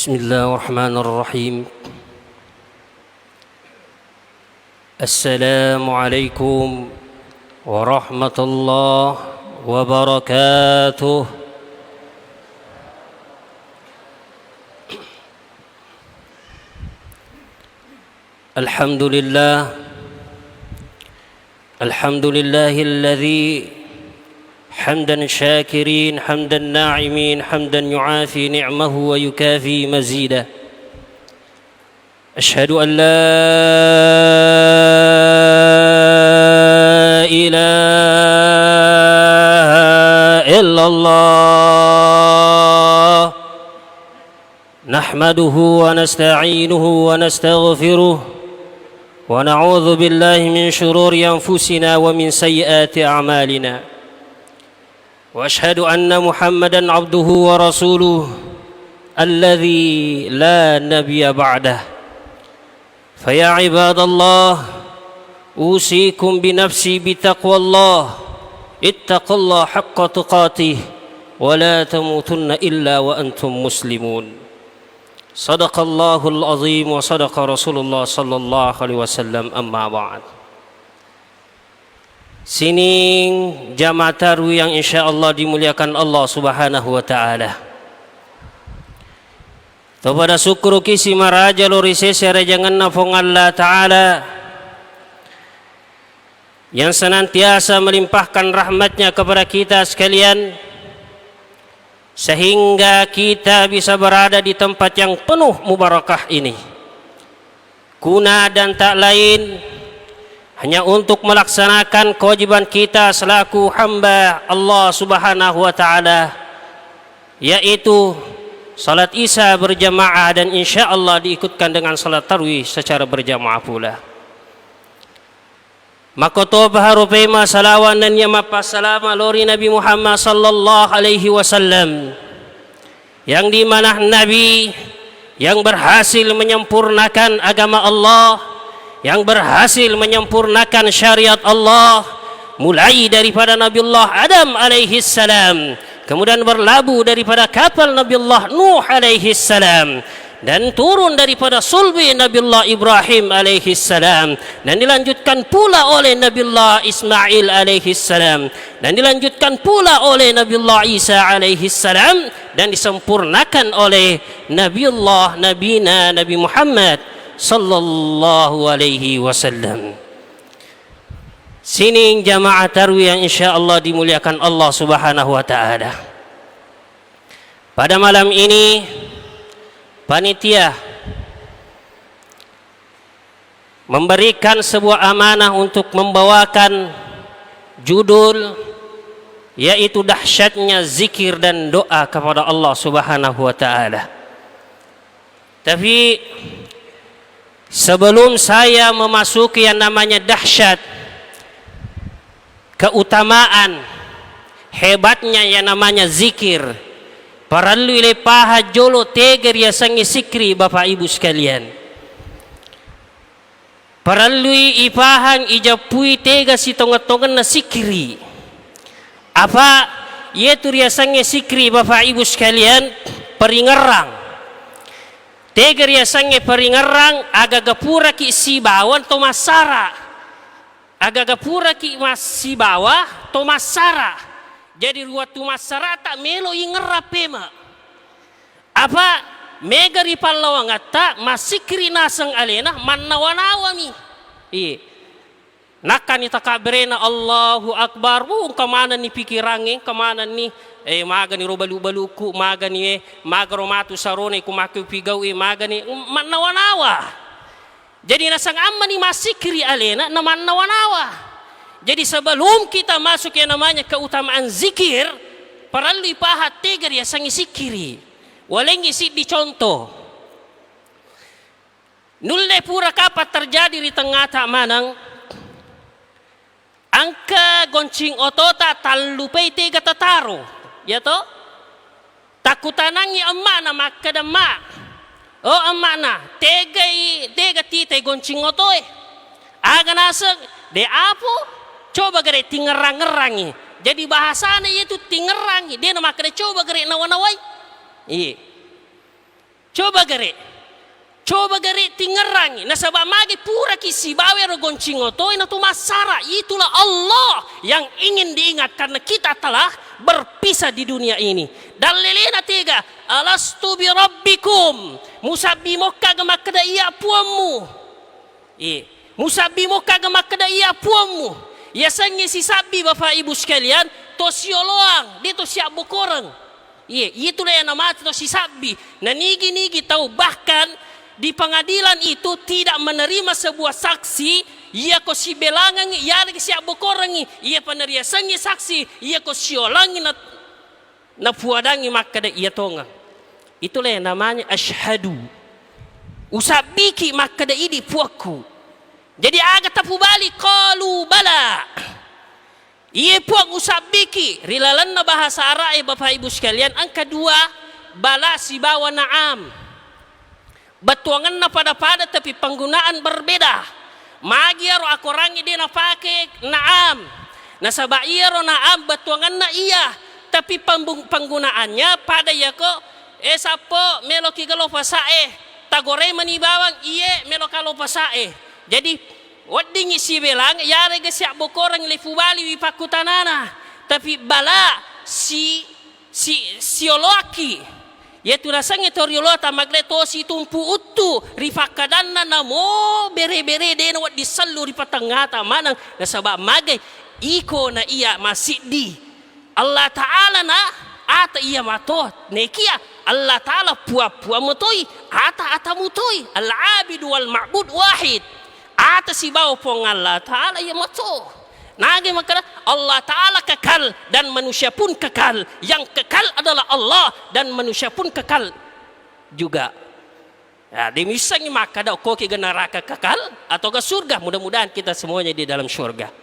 بسم الله الرحمن الرحيم. السلام عليكم ورحمة الله وبركاته. الحمد لله الذي حمدا شاكرين حمدا ناعمين حمدا يعافي نعمه ويكافي مزيدا. أشهد أن لا إله إلا الله نحمده ونستعينه ونستغفره ونعوذ بالله من شرور أنفسنا ومن سيئات أعمالنا، وأشهد أن محمدا عبده ورسوله الذي لا نبي بعده. فيا عباد الله، أوصيكم بنفسي بتقوى الله، اتقوا الله حق تقاته ولا تموتن إلا وأنتم مسلمون. صدق الله العظيم وصدق رسول الله صلى الله عليه وسلم. أما بعد. Sining jamaah tarawih yang insyaallah dimuliakan Allah Subhanahu wa taala. Kepada syukur kisi maraja lorise serajangan nafong Allah taala yang senantiasa melimpahkan rahmatnya kepada kita sekalian, sehingga kita bisa berada di tempat yang penuh mubarakah ini, guna dan tak lain hanya untuk melaksanakan kewajiban kita selaku hamba Allah Subhanahu wa taala, yaitu salat Isya berjamaah dan insyaallah diikutkan dengan salat tarawih secara berjamaah pula. Maka toba harupema salawan dan yamapa salama lori Nabi Muhammad sallallahu alaihi wasallam, yang dimana Nabi yang berhasil menyempurnakan agama Allah, yang berhasil menyempurnakan syariat Allah, mulai daripada Nabiullah Adam alaihi salam, kemudian berlabuh daripada kapal Nabiullah Nuh alaihi salam, dan turun daripada sulbi Nabiullah Ibrahim alaihi salam, dan dilanjutkan pula oleh Nabiullah Ismail alaihi salam, dan dilanjutkan pula oleh Nabiullah Isa alaihi salam, dan disempurnakan oleh Nabiullah Nabi Muhammad sallallahu alaihi wasallam. Sining jamaah tarawih yang insyaallah dimuliakan Allah Subhanahu wa taala. Pada malam ini panitia memberikan sebuah amanah untuk membawakan judul, yaitu dahsyatnya zikir dan doa kepada Allah Subhanahu wa taala. Tapi sebelum saya memasuki yang namanya dahsyat, keutamaan, hebatnya yang namanya zikir, perlu lepaha jolo teger ya sangi sikri Bapak Ibu sekalian. Perlu ipahang ijapui tega si tonga-tongan na sikri. Apa yaitu ya sangi sikri Bapak Ibu sekalian? Peringerang. Teger ya sangi peringerang agagapura ki si bawan to masara. Agagapura ki si bawah to masara. Jadi ruat tu masara tak melo ingerap pema. Apa mega ripalawa ngata masikri nasang alena mannawanawami. Nakan itakabrena Allahu Akbar. Kemana ni pikirangi, kemana ni maga ni robalu-baluku, maga ni maga romatu sarone kumaku pigau maga ni mannawa-nawa. Jadi nasang amma ni masikri alena na mannawa-nawa. Jadi sebelum kita masuk yang namanya keutamaan zikir, perlu ipahat teger ya sangi sikiri. Waleng isi dicontoh. Nulle pura kapat terjadi di tengah tak manang angka goncing otota talupay tega tataro, ya to? Takutanangi amma na makadama. Oh amma na tega titay goncing otoy. Aga nasag de apo coba gere tingerang-ngerangi. Jadi bahasanya itu tingerangi. Dia nama kena coba gere nawa-nawai. Iya. Coba gere tingerangi nasabak magi pura kisi bawe ro goncingo to ina tu masara. Itulah Allah yang ingin diingat karena kita telah berpisah di dunia ini. Dalilina tiga, alastu bi rabbikum, musabbi mokka ga makda iya puammu. Musabbi mokka ga makda iya puammu. Ya sangi si sabbi Bapak Ibu sekalian, to sioloang, dia to siap bokoreng. Itulah yang namanya to si sabbi. Nah nigi tahu bahkan di pengadilan itu tidak menerima sebuah saksi, ia ko si belangan, ia lagi siap bokorangi, ia peneria sangi saksi, ia ko siolangi na puadangi maka ia tonga. Itulah yang namanya asyhadu. Usabiki maka ini puakku. Jadi agak tapu balik qalu bala. Ia puak usabiki rilalan na bahasa Arab Bapak Ibu sekalian. Ang kedua bala si bawa na'am. Batuangan na pada tapi penggunaan berbeda. Magiaro aku rangi dia na pakai naam. Nasaba iaro naam batuangan na iya. Tapi penggunaannya pada ya ko sapo melo kigalo pasae. Tagore mani bawang iye melo kalo pasae. Jadi wading isi belang yare ge siap bokorang lefu bali wi pakutanana. Tapi bala si sioloaki yaitu rasanya toriolo tamagle tosi tumpu utu rifakadanna namo bere-bere dena wat disallu di patangata manang nasaba magai iko na iya masih di Allah Ta'ala na ata iya matot nekia Allah Ta'ala pua-pua mutoi ata mutoi al-abid wal ma'bud wahid ata si bawa pong Allah Ta'ala iya matot. Nage maka Allah Ta'ala kekal dan manusia pun kekal. Yang kekal adalah Allah dan manusia pun kekal juga. Ya, demikian maka dak kok ke neraka kekal atau ke surga. Mudah-mudahan kita semuanya di dalam surga.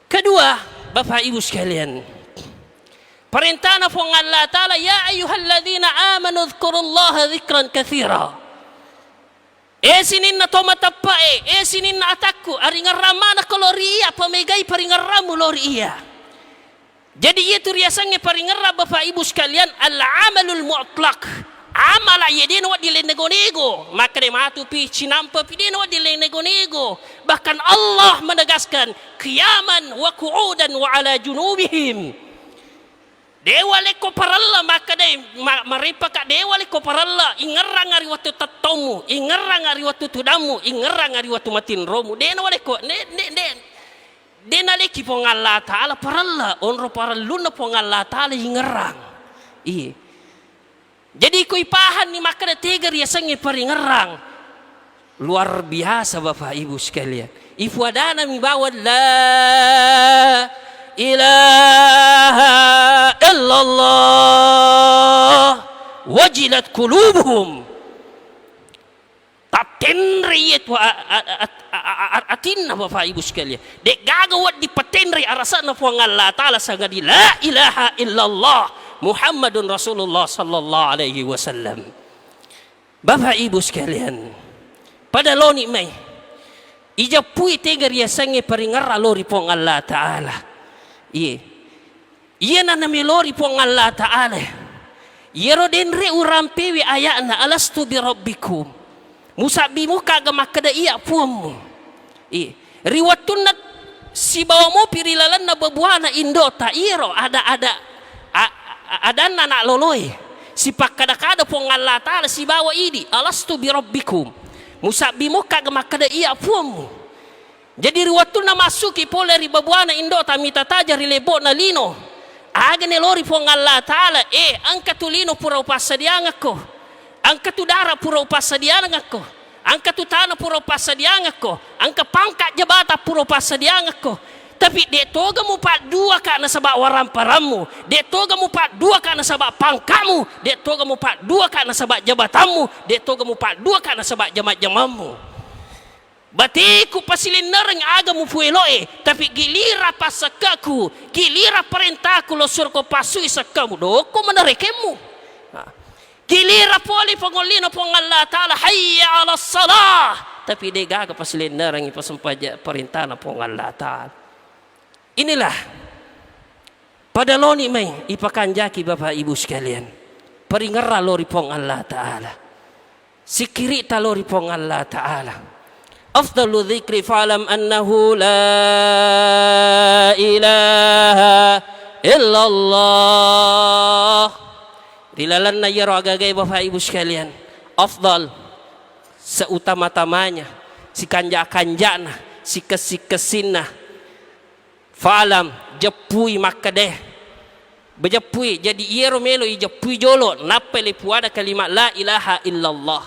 Kedua, Bapak Ibu sekalian. Perintah nafung Allah Ta'ala ya ayyuhalladzina amanu dzkurullaha dzikran katsira. Sinin na tomatapa sinin na atakku aringan ramana kaloria pamegai paringan ramu lori iya. Jadi itu riasanya paringan Bapak Ibu sekalian al-amalul mutlaq. Amala yedin wa dilenego-nego. Maka matu pi cinampa pi den wa dilenego-nego. Bahkan Allah menegaskan qiyaman wa qu'udan wa ala junubihim. Dewa leko paralla maka de maripa ka dewa leko paralla ingerang ari watu tatomu ingerang ari watu tudamu ingerang ari watu matin romu dena leko dena leki pong Allah Ta'ala paralla onro paralluna pong Allah Ta'ala ingerang jadi kuipahan ni maka de tegar ya sangi paringerang luar biasa Bapak Ibu sekalian ifwadana mi bawa la ilaha illallah wajilat qulubuhum tatenri itu atinna Bapak Ibu sekalian dek gagawat di patenri arasana puang Allah Ta'ala sangadi la ilaha illallah Muhammadun Rasulullah sallallahu alaihi wasallam. Bapak Ibu sekalian pada loni mai ijapui tegar ya sange paringar lori puang Allah Ta'ala. Iya na melori pong Allah Ta'ala. Yero denre urampewi ayatna alastu bi rabbikum. Musabi mo kaga makada iya puamu. Riwatun na si bawa mo pirilalan na babuana indota iro ada na loloy. Si pakada-kada pong Allah Ta'ala si bawa idi alastu bi rabbikum. Musabi mo kaga makada iya puamu. Jadi riwatu na masuki pole ribabuana indota mitataja rilebo na lino. Aga ne lori pong Allah Ta'ala angka tu lino pura upasadiang ako. Angka tu dara pura upasadiang ako. Angka tu tanah pura upasadiang ako. Angka pangkat jabata pura upasadiang ako. Tapi dek toga mu pak dua karena sebab waramparamu. Dek toga mu pak dua karena sebab pangkamu. Dek toga mu pak dua karena sebab jabatamu. Dek toga mu pak dua karena sebab jamat-jamamu. Batiku pasilin nareng agamu pueloe tapi gilira pasakaku gilira perintahku lo surko pasui sakamu doko menarekemu gilira poli pangolino pong Allah Ta'ala hayya ala salah tapi degaga pasilin nareng ipasampaja perintah na pong Allah Ta'ala. Inilah pada loni may ipakanjaki Bapak Ibu sekalian paringarra lori pong Allah Ta'ala sikiri talori pong Allah Ta'ala. Afdalu dzikri fa'lam annahu la ilaha illallah. Rilalan na yaro agagay Bapak Ibu sekalian. Afdal seutama-tamanya, si kanja-kanjana, si kesin-kesinna. Fa'lam jepui makadeh. Bejepui jadi yero melo jepui jolo napele puada kalimat la ilaha illallah.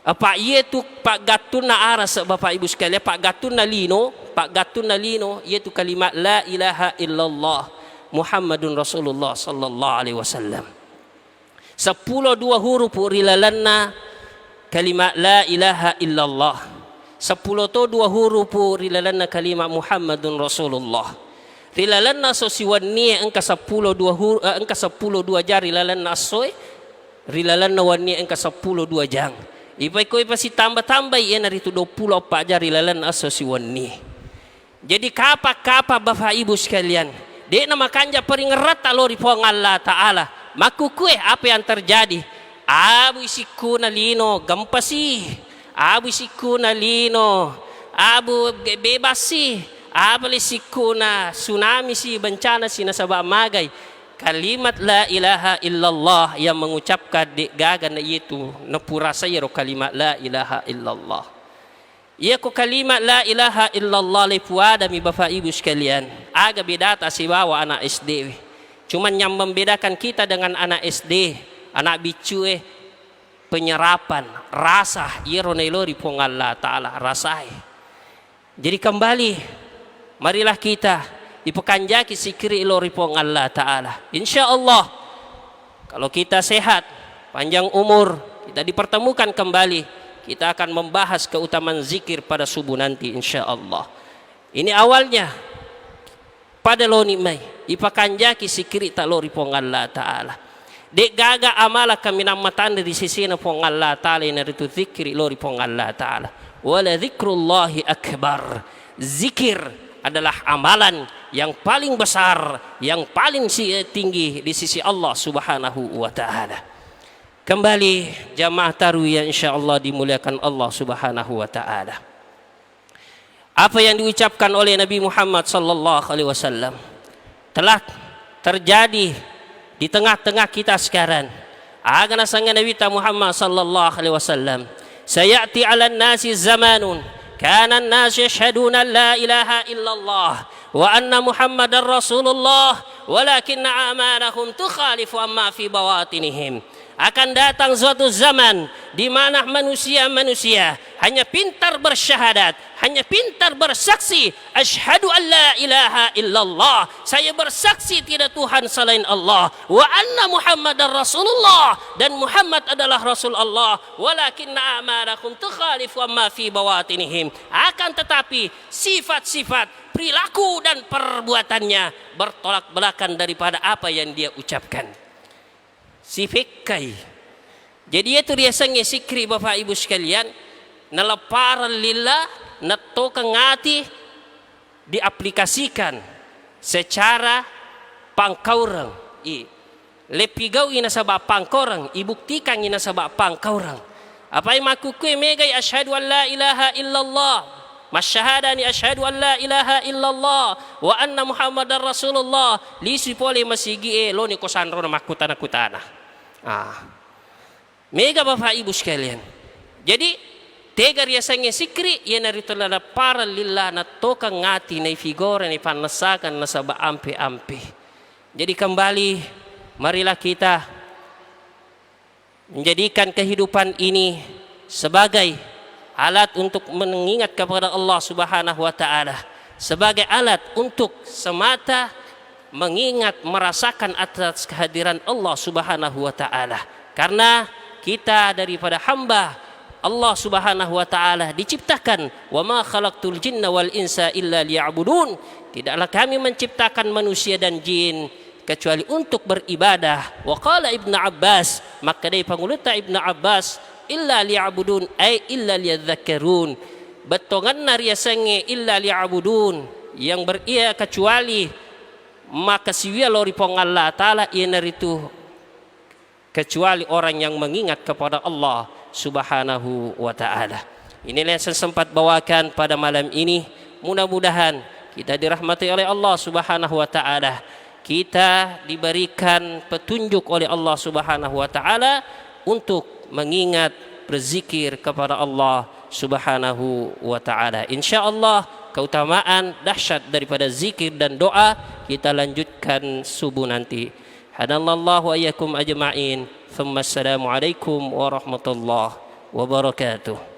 Apa ia tu pak gatun na aras Bapak Ibu sekalian, pak gatun na lino iaitu kalimat la ilaha illallah Muhammadun Rasulullah sallallahu alaihi wasallam. 10 dua huruf rilalanna kalimat la ilaha illallah. 10 to dua huruf rilalanna kalimat Muhammadun Rasulullah. Rilalanna so siwanni engka 10 dua huruf engka 10 dua jari rilalanna soy rilalanna wanni engka 10 dua jang. Ipai koi pasti tambah-tambah ia nari tu 24 jari lalan asosiwan ni. Jadi kapa Bapak Ibu sekalian, dek nama kanja peringerat alori po Allah Ta'ala. Makukue apa yang terjadi? Abu isiku na lino gampasi, abu isiku na lino, abu bebas si, abu isiku na tsunami si bencana si nasabak magai. Kalimat la ilaha illallah yang mengucapkan di gagan itu napura saya kalimat la ilaha illallah. Ia ko kalimat la ilaha illallah lepuada mi Bapak Ibu sekalian. Aga bedata si bawa anak SD. Cuman yang membedakan kita dengan anak SD, anak bicu penyerapan rasa ironelori pong Allah Ta'ala rasai. Jadi kembali marilah kita ipekanjaki sikiri ilori pong Allah Ta'ala. Insya Allah kalau kita sehat, panjang umur, kita dipertemukan kembali, kita akan membahas keutamaan zikir pada subuh nanti insya Allah. Ini awalnya pada loni mai ipekanjaki sikiri talori pong Allah Ta'ala. Dek gaga amala kami namatan dari sisi na pong Allah Ta'ala yang itu zikir ilori pong Allah Ta'ala. Wala zikrullahi akbar. Zikir adalah amalan yang paling besar, yang paling tinggi di sisi Allah Subhanahu wa Ta'ala. Kembali jamaah tarwiyah insyaallah dimuliakan Allah Subhanahu wa Ta'ala. Apa yang diucapkan oleh Nabi Muhammad sallallahu alaihi wasallam telah terjadi di tengah-tengah kita sekarang. Agana sanga Nabi Muhammad sallallahu alaihi wasallam, sayati 'alan nasi zamanun kana an-nas yashhaduna la ilaha illallah wa anna Muhammadar Rasulullah walakinna a'malahum tukhalifu amma fi bawatinihim. Akan datang suatu zaman di mana manusia hanya pintar bersyahadat, hanya pintar bersaksi, asyhadu an la ilaha illallah, saya bersaksi tidak Tuhan selain Allah, wa anna Muhammadar Rasulullah, dan Muhammad adalah Rasul Allah, walakinna a'malakum tukhalifu amma fi bawatinihim. Akan tetapi sifat-sifat, perilaku dan perbuatannya bertolak belakang daripada apa yang dia ucapkan. Sifikai. Jadi itu dia sange sikri Bapak Ibu sekalian, nalaparan lillah, natoka ngati diaplikasikan secara pangkaurang. Lepigau ina sabab pangkaurang, ibuktikan ina sabab pangkaurang. Apa yang makukui megai asyhadu an la ilaha illallah. Masyahadani asyhadu an la ilaha illallah wa anna Muhammadar Rasulullah. Lisi pole masigi lo ni kosanro na makutana-kutana. Mega Bapak Ibu sekalian. Jadi tegar ya sange sikri ya narito la para lillah na toka ngati na figura ni panasakan na saba ampe-ampe. Jadi kembali marilah kita menjadikan kehidupan ini sebagai alat untuk mengingat kepada Allah Subhanahu wa Ta'ala, sebagai alat untuk semata mengingat, merasakan atas kehadiran Allah Subhanahu wa Ta'ala. Karena kita daripada hamba Allah Subhanahu wa Ta'ala diciptakan, wa ma khalaqtul jinna wal insa illa liya'budun. Tidaklah kami menciptakan manusia dan jin kecuali untuk beribadah. Wa qala Ibnu Abbas, maka dari panguluta Ibnu Abbas, illa liya'budun ay illa liyadhakkarun. Betongan naria sange illa liya'budun yang beria kecuali maka siwia lori pong Allah Ta'ala ia naritu kecuali orang yang mengingat kepada Allah Subhanahu wa taala. Inilah yang saya sempat bawakan pada malam ini. Mudah-mudahan kita dirahmati oleh Allah Subhanahu wa taala. Kita diberikan petunjuk oleh Allah Subhanahu wa taala untuk mengingat berzikir kepada Allah Subhanahu wa taala. Insyaallah keutamaan dahsyat daripada zikir dan doa kita lanjutkan subuh nanti. Hadallahu wa iyyakum ajma'in. Assalamualaikum warahmatullahi wabarakatuh.